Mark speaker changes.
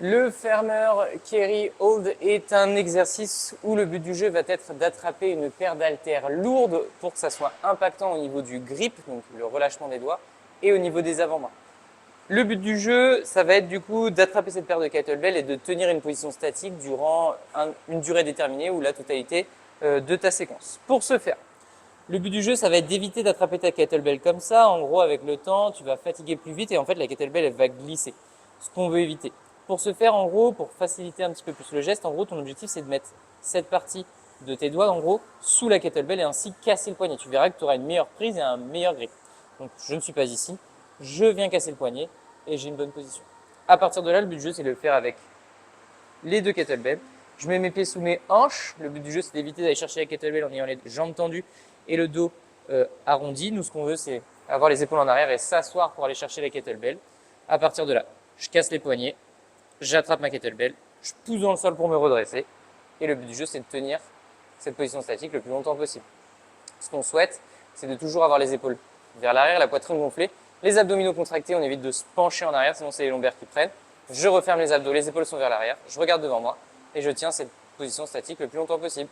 Speaker 1: Le Farmer Carry Hold est un exercice où le but du jeu va être d'attraper une paire d'haltères lourdes pour que ça soit impactant au niveau du grip, donc le relâchement des doigts, et au niveau des avant-bras. Le but du jeu, ça va être du coup d'attraper cette paire de kettlebell et de tenir une position statique durant une durée déterminée ou la totalité de ta séquence. Pour ce faire, le but du jeu, ça va être d'éviter d'attraper ta kettlebell comme ça. En gros, avec le temps, tu vas fatiguer plus vite et en fait, la kettlebell, elle va glisser. Ce qu'on veut éviter. Pour ce faire, en gros, pour faciliter un petit peu plus le geste, en gros, ton objectif, c'est de mettre cette partie de tes doigts, en gros, sous la kettlebell et ainsi casser le poignet. Tu verras que tu auras une meilleure prise et un meilleur grip. Donc, je ne suis pas ici. Je viens casser le poignet et j'ai une bonne position. À partir de là, le but du jeu, c'est de le faire avec les deux kettlebells. Je mets mes pieds sous mes hanches. Le but du jeu, c'est d'éviter d'aller chercher la kettlebell en ayant les jambes tendues et le dos arrondi. Nous, ce qu'on veut, c'est avoir les épaules en arrière et s'asseoir pour aller chercher la kettlebell. À partir de là, je casse les poignets, j'attrape ma kettlebell, je pousse dans le sol pour me redresser. Et le but du jeu, c'est de tenir cette position statique le plus longtemps possible. Ce qu'on souhaite, c'est de toujours avoir les épaules vers l'arrière, la poitrine gonflée, les abdominaux contractés. On évite de se pencher en arrière, sinon c'est les lombaires qui prennent. Je referme les abdos, les épaules sont vers l'arrière, je regarde devant moi et je tiens cette position statique le plus longtemps possible.